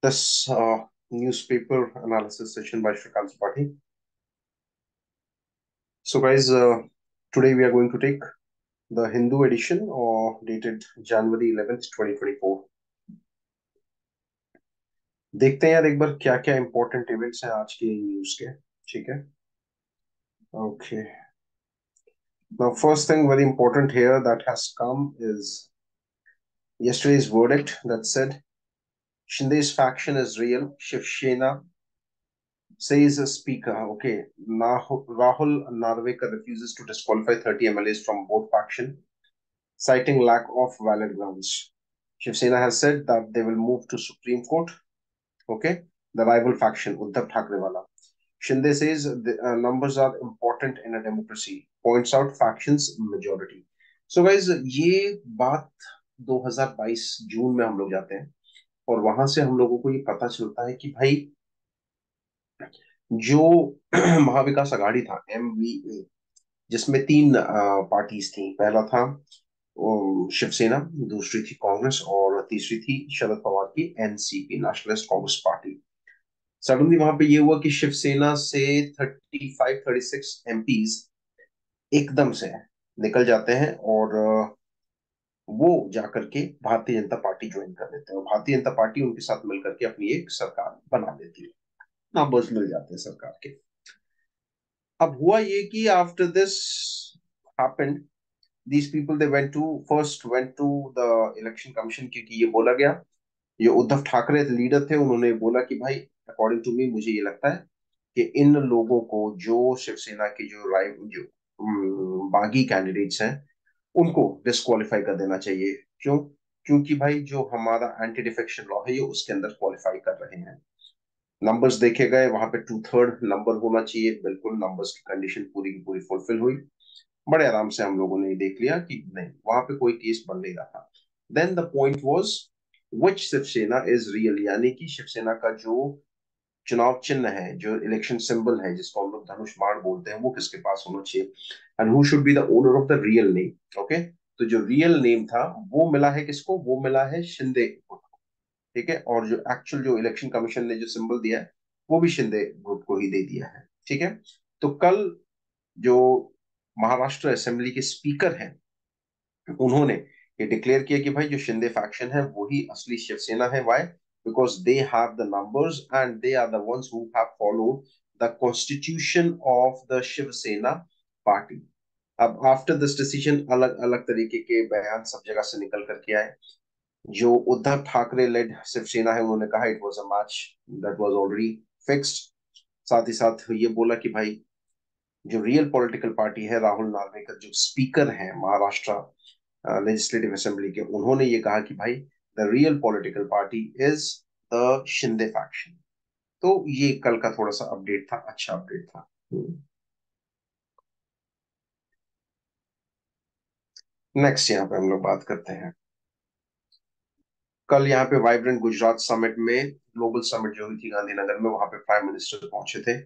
this newspaper analysis session by Shrikant Tripathi. So, guys, today we are going to take the Hindu edition, or dated January 11th, 2024. देखते हैं यार एक बार क्या क्या important events हैं आज के न्यूज के. ठीक है. Okay. Now, first thing very important here that has come is yesterday's verdict that said Shinde's faction is real. Shiv Sena says a speaker. Okay, Rahul Narvekar refuses to disqualify 30 MLAs from both faction, citing lack of valid grounds. Shiv Sena has said that they will move to Supreme Court. Okay, the rival faction, Uddhav Thackeray wala. Shinde says the numbers are important in a democracy. Points out factions majority. So guys, ये बात 2022 जून में हम लोग जाते हैं और वहां से हम लोगों को ये पता चलता है कि भाई जो महाविकास अघाड़ी था, MVA, जिसमें तीन पार्टीज थी. पहला था शिवसेना, दूसरी थी कांग्रेस और तीसरी थी शरद पवार की NCP, nationalist Congress party. Suddenly वहां पे ये हुआ कि शिवसेना से 35-36 MPs एकदम से निकल जाते हैं और वो जाकर के भारतीय जनता पार्टी ज्वाइन कर लेते हैं और भारतीय जनता पार्टी उनके साथ मिलकर के अपनी एक सरकार बना लेती है. नंबर्स मिल जाते हैं सरकार के. अब हुआ ये कि after this happened, these people they went to the election commission, क्योंकि ये बोला गया, ये उद्धव ठाकरे लीडर थे, उन्होंने बोला कि भाई अकॉर्डिंग टू मी मुझे ये लगता है कि इन लोगों को, जो शिवसेना के जो बागी कैंडिडेट्स हैं, उनको डिस्क्वालीफाई कर देना चाहिए. क्यों? क्योंकि भाई जो हमारा एंटी डिफेक्शन लॉ है ये उसके अंदर क्वालिफाई कर रहे हैं. नंबर्स देखे गए, वहां पे 2/3 नंबर होना चाहिए. बिल्कुल नंबर्स की कंडीशन पूरी की पूरी फुलफिल हुई. बड़े आराम से हम लोगों ने देख लिया कि नहीं, वहां पे कोई केस बन नहीं रहा था. Then the point was which Shiv Sena is real, यानी कि शिवसेना का जो चुनाव चिन्ह है, जो इलेक्शन सिंबल है, जिसको हम लोग धनुष बाण बोलते हैं, वो किसके पास होना चाहिए, and who should be the owner of the real name. Okay, तो जो रियल नेम था वो मिला है किसको? वो मिला है शिंदे ग्रुप को. ठीक है. और जो एक्चुअल जो इलेक्शन कमीशन ने जो सिंबल दिया है वो भी शिंदे ग्रुप को ही दे दिया है. ठीक है. तो कल जो महाराष्ट्र असेंबली के स्पीकर हैं, उन्होंने ये डिक्लेयर किया कि भाई जो शिंदे फैक्शन है वही असली शिवसेना है. Why? Because they have the numbers and they are the ones who have followed the constitution of the Shiv Sena party. अब आफ्टर दिस डिसीजन अलग अलग तरीके के बयान सब जगह से निकल करके आए. जो उद्धव ठाकरे लेड शिवसेना है, उन्होंने कहा it was a match that was already fixed. साथ ही साथ ये बोला कि भाई जो रियल पॉलिटिकल पार्टी है, राहुल नार्वेकर जो स्पीकर हैं महाराष्ट्र लेजिस्लेटिव असेंबली के, उन्होंने ये कहा कि भाई the real political party is the Shinde faction. तो ये कल का थोड़ा सा अपडेट था, अच्छा अपडेट था. नेक्स्ट यहाँ पे हम लोग बात करते हैं. कल यहाँ पे वाइब्रेंट गुजरात समिट में, ग्लोबल समिट जो हुई थी गांधीनगर में, वहां पे प्राइम मिनिस्टर पहुंचे थे.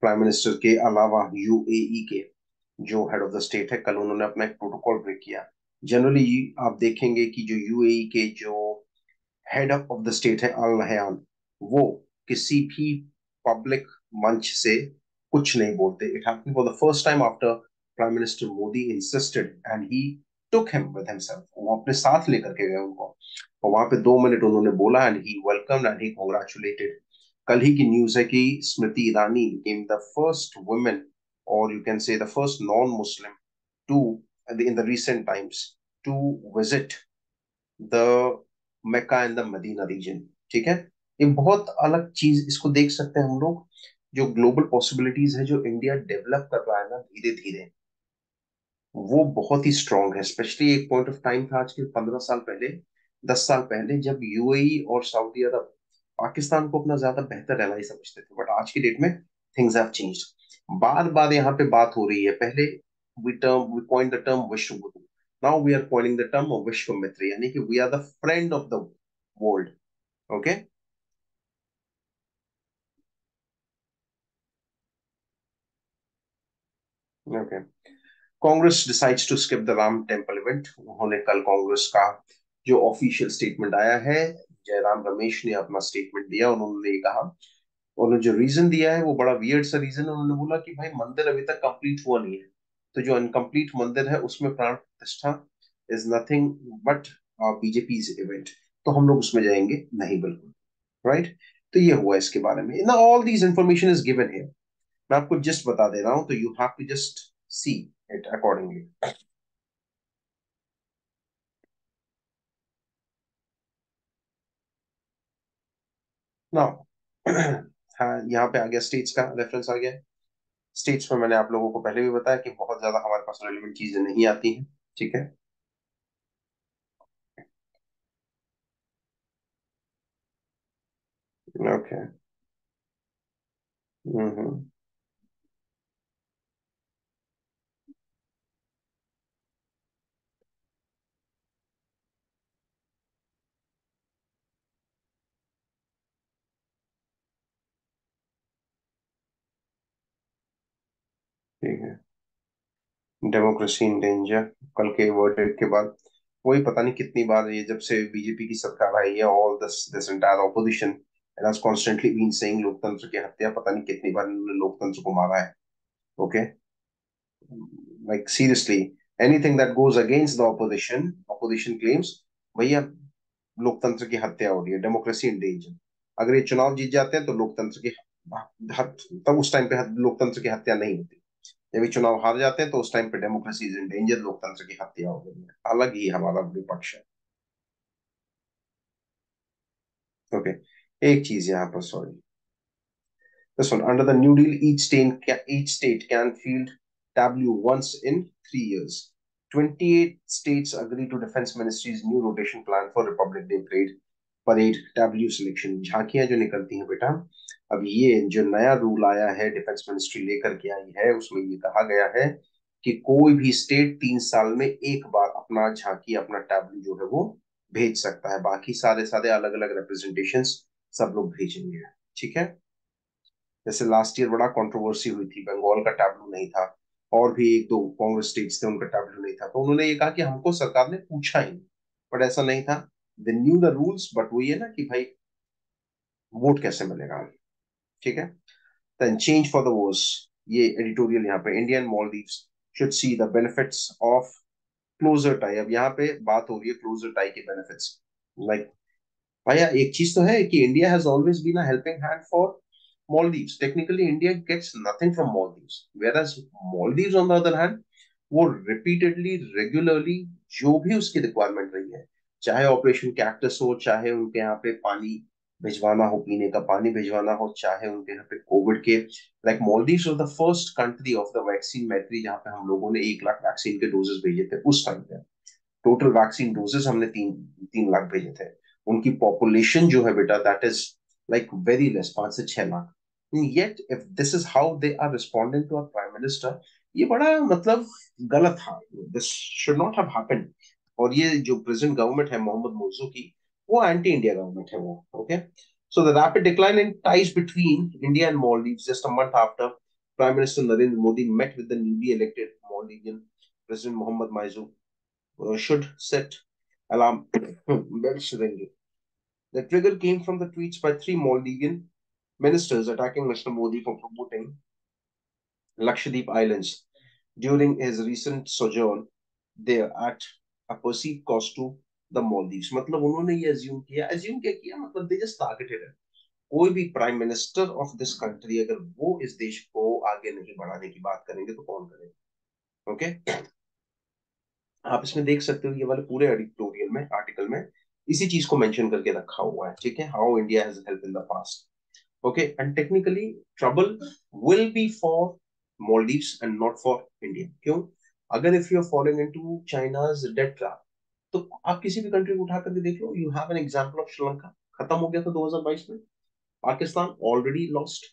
प्राइम मिनिस्टर के अलावा UAE के जो हेड ऑफ द स्टेट है, कल उन्होंने अपना एक प्रोटोकॉल ब्रेक किया. जनरली आप देखेंगे कि जो UAE के जो हेड ऑफ द स्टेट है, अल नहयान, वो किसी भी पब्लिक मंच से कुछ नहीं बोलते. It happened for the first time after prime minister Modi insisted and he took him with himself. वो अपने साथ लेकर के गए उनको और वहां पे 2 मिनट उन्होंने बोला and he welcome and he congratulated. कल ही की न्यूज है कि Smriti Irani became the first woman, or you can say the first non-Muslim, to in the recent times to visit the Mecca and the Medina region. ठीक है. ये बहुत अलग चीज, इसको देख सकते हैं हम लोग. जो ग्लोबल पॉसिबिलिटीज है जो इंडिया डेवलप कर रहा है ना धीरे धीरे, वो बहुत ही स्ट्रांग है. स्पेशली एक पॉइंट ऑफ टाइम था आज के 15 साल पहले, 10 साल पहले, जब UAE और सऊदी अरब पाकिस्तान को अपना ज्यादा बेहतर एलाई समझते थे. बट आज की डेट में थिंग्स हैव चेंज्ड. बार बार यहाँ पे बात हो रही है. पहले we point the term Vishwa Guru. Now we are pointing the term Vishwa Mitra, यानी कि we are the friend of the world. Okay. Okay. Congress decides to skip the Ram temple event. उन्होंने कल कांग्रेस का जो ऑफिशियल स्टेटमेंट आया है, जयराम रमेश ने अपना स्टेटमेंट दिया। उन्होंने ये कहा, उन्होंने जो रीजन दिया है वो बड़ा वियर्ड सा रीजन है। उन्होंने बोला कि भाई मंदिर अभी तक कंप्लीट हुआ नहीं है, तो जो अनकंप्लीट मंदिर है उसमें प्राण प्रतिष्ठा is nothing but BJP event, तो हम लोग उसमें जाएंगे नहीं, बिल्कुल। राइट। तो ये हुआ इसके बारे में ना, all these information is given here. मैं आपको जस्ट बता दे रहा हूं, तो you have to just see it accordingly. Now हाँ, यहाँ पे आ गया स्टेट्स का रेफरेंस आ गया। स्टेट्स में मैंने आप लोगों को पहले भी बताया कि बहुत ज्यादा हमारे पास रेलिवेंट चीजें नहीं आती हैं। ठीक है। ओके। हम्म। ठीक है। डेमोक्रेसी इन डेंजर, कल के वर्डिक्ट के बाद वही पता नहीं कितनी बार, ये जब से बीजेपी की सरकार आई है, all this this entire opposition has constantly been saying लोकतंत्र की हत्या, पता नहीं कितनी बार इन्होंने लोकतंत्र को मारा है। Okay. Like seriously, anything that goes against the opposition, opposition claims, भैया लोकतंत्र की हत्या हो रही है, डेमोक्रेसी इन डेंजर। अगर ये चुनाव जीत जाते हैं तो लोकतंत्र की तब उस टाइम पे लोकतंत्र की हत्या नहीं होती। जब ये चुनाव हार जाते हैं तो उस टाइम पे डेमोक्रेसी इज इन डेंजर, लोकतंत्र की हत्या हो गई है। अलग ही हमारा विपक्ष है। ओके। एक चीज यहाँ पर, sorry, this one, under the New Deal, each state can field W once in 3 years. 28 states agree to Defense Ministry's new rotation plan for Republic Day parade W selection. झांकियां जो निकलती हैं बेटा, अब ये जो नया रूल आया है डिफेंस मिनिस्ट्री लेकर के आई है, उसमें ये कहा गया है कि कोई भी स्टेट 3 साल में एक बार अपना झांकी, अपना टैब्लू जो है वो भेज सकता है। बाकी सारे सारे अलग अलग रिप्रेजेंटेशंस सब लोग भेजेंगे। ठीक है। जैसे लास्ट ईयर बड़ा कंट्रोवर्सी हुई थी, बंगाल का टैबलू नहीं था, और भी एक दो कांग्रेस स्टेट्स थे उनका टैबलू नहीं था, तो उन्होंने ये कहा कि हमको सरकार ने पूछा ही नहीं, बट ऐसा नहीं था। They knew the rules, but वो ये ना कि भाई वोट कैसे मिलेगा। ठीक है। Then change for the worse, ये एडिटोरियल यहाँ पे, India and Maldives should see the benefits of closer tie. अब यहाँ पे बात हो रही है क्लोजर टाई के बेनिफिट्स। लाइक भैया एक चीज तो है कि India has always been a helping hand for Maldives. Technically, India gets nothing from Maldives, whereas Maldives, on the other hand, वो रिपीटेडली रेगुलरली जो भी उसकी रिक्वायरमेंट रही है, चाहे ऑपरेशन कैक्टस हो, चाहे उनके यहाँ पे पानी भिजवाना हो, पीने का पानी भिजवाना हो, चाहे उनके यहाँ पे कोविड के, like Maldives was the first country of the vaccine मैत्री जहाँ पे हम लोगों ने 1 लाख वैक्सीन के डोजेस भेजे थे उस टाइम पे। टोटल वैक्सीन डोजेस हमने 3 3 लाख भेजे थे। उनकी पॉपुलेशन जो है बेटा, that is like very less, 5 से 6 lakh. Yet if this is how they are responding to our prime minister, ये बड़ा मतलब गलत था। This should not have happened. और ये जो प्रेजेंट गवर्नमेंट है मोहम्मद मुर्जू की, वो एंटी इंडिया गवर्नमेंट है वो। Okay. So the rapid decline in ties between India and Maldives just a month after Prime Minister Narendra Modi met with the newly elected Maldivian President Mohammed Maizu should set alarm bells ringing. The trigger came from the tweets by three Maldivian ministers attacking Mr. Modi for promoting Lakshadweep Islands during his recent sojourn there at a perceived cost to the Maldives. मतलब उन्होंने ये assume क्या किया, मतलब they just targeted it. कोई भी prime minister of this country अगर वो इस देश को आगे नहीं बढ़ाने की बात करेंगे तो कौन करेगा। ओके। आप इसमें देख सकते हो, ये वाले पूरे एडिटोरियल में, आर्टिकल में इसी चीज को मेंशन करके रखा हुआ है। ठीक है। How India has help in the past. Okay. And technically trouble will be for Maldives and not for India. क्यों? अगर if you are following into China's debt trap, तो आप किसी भी कंट्री को उठा करके देख लो, you have an example of Sri, खत्म हो गया था 2022 में। Pakistan already lost.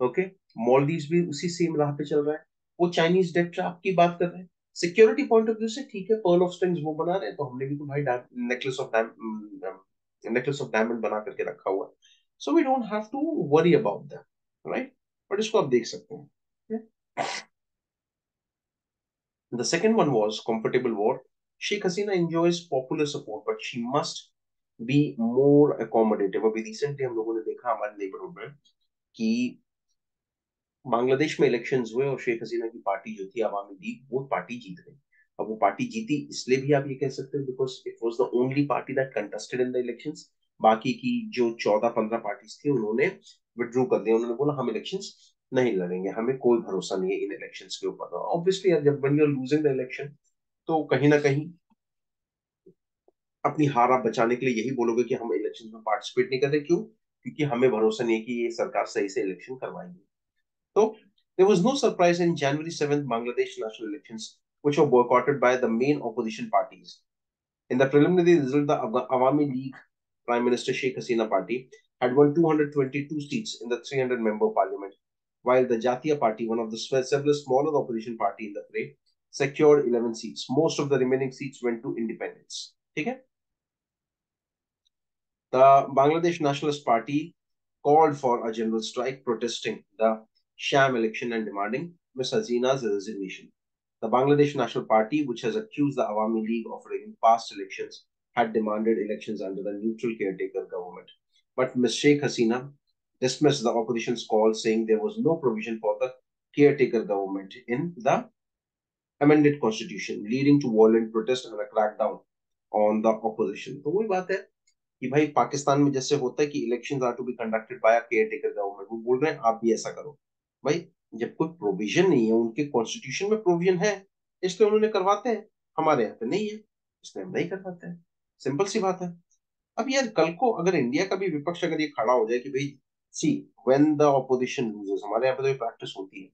Okay. Maldives भी उसी सेम राह पे चल रहा है। वो चाइनीज डेट ट्रैप की बात कर रहे हैं। सिक्योरिटी पॉइंट ऑफ व्यू से ठीक है, पर्ल ऑफ स्ट्रिंग्स वो बना रहे हैं, तो हमने भी तो भाई नेकलेस ऑफ डायमंड बना करके रखा हुआ है। So we don't have to worry about that, right. But इसको आप देख सकते हैं। The second one was comfortable war. Sheikh Hasina enjoys popular support, but she must be more accommodative. अभी रिसेंटली हम लोगों ने देखा हमारे नेबरहुड में कि बांग्लादेश में इलेक्शंस हुए और शेख हसीना की पार्टी जो थी अवामी लीग, वो पार्टी जीत गई। अब वो पार्टी जीती इसलिए भी आप ये कह सकते हो because it was the only party that contested in the elections. बाकी की जो 14-15 पार्टीज थी उन्होंने विड्रू कर दिया, उन्होंने बोला हम इलेक्शंस नहीं लड़ेंगे, हमें कोई भरोसा नहीं है इन इलेक्शंस के ऊपर। ऑब्वियसली यार, जब when you're losing the election तो कहीं ना कहीं अपनी हार आप बचाने के लिए यही बोलोगे कि हम इलेक्शन में पार्टिसिपेट नहीं कर रहे। क्यों? क्योंकि हमें भरोसा नहीं है कि ये सरकार सही से इलेक्शन करवाएगी। So there was no surprise in January 7th Bangladesh national elections, which were boycotted by the main opposition parties. In the preliminary result, the Awami League Prime Minister Sheikh Hasina party had won 222 seats in the 300-member parliament, while the Jatiya party, one of the several smaller opposition party in the fray, secured 11 seats. Most of the remaining seats went to independents. ठीक है? The Bangladesh Nationalist Party called for a general strike protesting the sham election and demanding Ms. Hasina's resignation. The Bangladesh National Party, which has accused the Awami League of rigging past elections, had demanded elections under the neutral caretaker government. But Ms. Sheikh Hasina dismissed the opposition's call, saying there was no provision for the caretaker government in the amended constitution, leading to violent protest and a crackdown on the opposition. तो वही बात है कि भाई पाकिस्तान में जैसे होता है कि elections are to be conducted by a caretaker government, वो बोल रहे हैं आप भी ऐसा करो। भाई जब कोई प्रोविजन नहीं है, उनके कॉन्स्टिट्यूशन में प्रोविजन है इसलिए उन्होंने करवाते हैं, हमारे यहाँ पे नहीं है इसलिए हम नहीं करवाते हैं। सिंपल सी बात है। अब यार कल को अगर इंडिया का भी विपक्ष अगर ये खड़ा हो जाए कि भाई see when the opposition loses, हमारे यहाँ पे तो ये प्रैक्टिस होती है,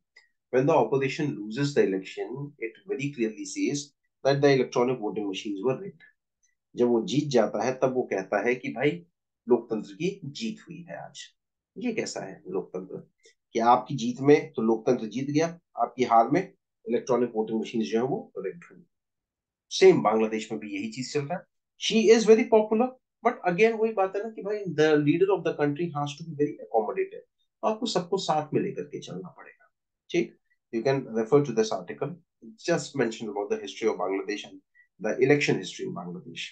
when the opposition loses the election it very clearly says that the electronic voting machines were rigged. जब वो जीत जाता है तब वो कहता है कि भाई लोकतंत्र की जीत हुई है आज। ये कैसा है लोकतंत्र कि आपकी जीत में तो लोकतंत्र जीत गया, आपकी हार में इलेक्ट्रॉनिक वोटिंग मशीन जो है वो रिग्ड हुई। सेम बांग्लादेश में भी यही चीज चल रहा है। She is very popular, but again वही बात है ना कि भाई the leader of the country has to be very accommodated. आपको सबको साथ में लेकर के चलना पड़ेगा। ठीक? You can refer to this article just mention about the history of Bangladesh and the election history in Bangladesh.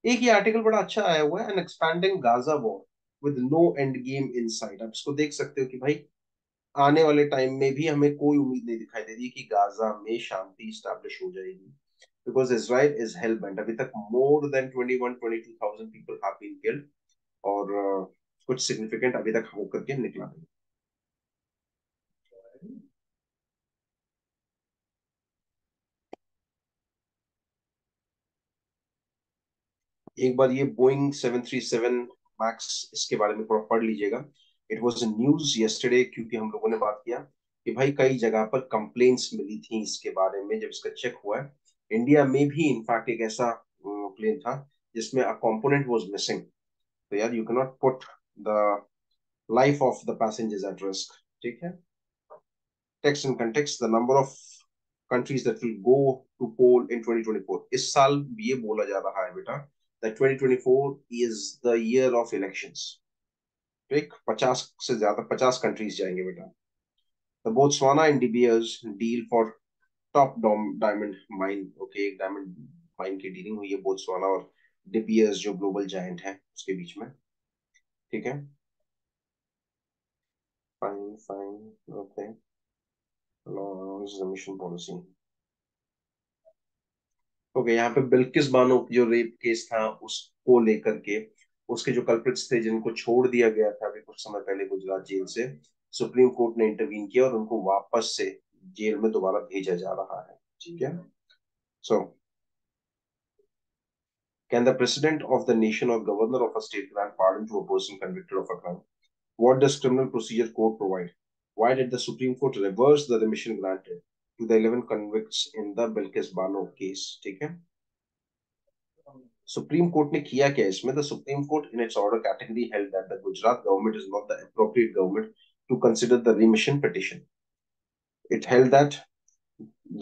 एक ये आर्टिकल बड़ा अच्छा आया हुआ है, an expanding Gaza war with no end game in site. आप इसको देख सकते हो कि भाई आने वाले टाइम में भी हमें कोई उम्मीद नहीं दिखाई दे रही कि गाजा में शांति स्टैब्लिश हो जाएगी, because Israel is hell bent. अभी तक more than 21-22,000 people have been killed, और कुछ सिग्निफिकेंट अभी तक होकर के निकला नहीं। एक बार ये बोइंग 737 मैक्स इसके बारे में थोड़ा पढ़ लीजिएगा। इट वाज न्यूज यस्टरडे, क्योंकि हम लोगों ने बात किया कि भाई कई जगह पर कंप्लेंट्स मिली थी इसके बारे में। जब इसका चेक हुआ है, इंडिया में भी इनफैक्ट एक ऐसा प्लेन था जिसमें अ कंपोनेंट वाज मिसिंग। तो यार you can not put the life of the passengers at risk. ठीक है? Text and context, the number of countries that will go to poll in 2024। इस साल ये बोला जा रहा है बेटा that 2024 is the year of elections। ठीक? 50 से ज्यादा 50 कंट्रीज जाएंगे बेटा। The Botswana and De Beers deal for top diamond mine। Okay, एक डायमंड माइन की डीलिंग हुई है बोत्सवाना और De Beers जो ग्लोबल जायंट है उसके बीच में। ठीक है? Fine fine okay. Loss mission policy. Okay, यहाँ पे बिल्किस बानो की जो रेप केस था उसको लेकर के उसके जो कल्प्रिट्स थे जिनको छोड़ दिया गया था अभी कुछ समय पहले गुजरात जेल से, सुप्रीम कोर्ट ने इंटरवीन किया और उनको वापस से जेल में दोबारा भेजा जा रहा है। ठीक है? So can the president of the nation or governor of a state grant pardon to a person convicted of a crime? What does criminal procedure code provide? Why did the supreme court reverse the remission granted to the 11 convicts in the Bilkis Bano case? ठीक है? Supreme court ने किया क्या इसमें? The supreme court in its order category held that the Gujarat government is not the appropriate government to consider the remission petition. It held that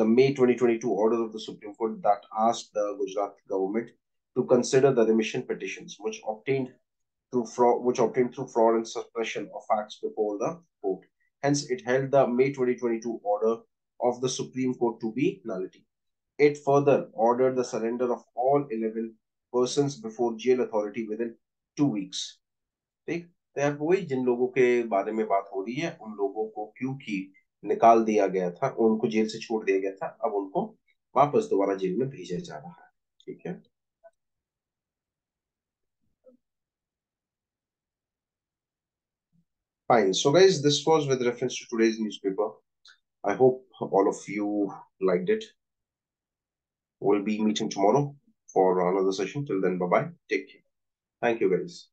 the May 2022 order of the Supreme Court that asked the Gujarat government to consider the remission petitions which obtained through fraud and suppression of facts before the court. Hence, it held the May 2022 order of the Supreme Court to be nullity. It further ordered the surrender of all 11 persons before jail authority within 2 weeks. ठीक। तो यहाँ पे वही जिन लोगों के बारे में बात हो रही है, उन लोगों को क्योंकि निकाल दिया गया था, उनको जेल से छोड़ दिया गया था, अब उनको वापस दोबारा जेल में भेजा जा रहा है। ठीक है। Fine. So, guys, this was with reference to today's newspaper. I hope all of you liked it. We'll be meeting tomorrow for another session. Till then, bye bye. Take care. Thank you, guys.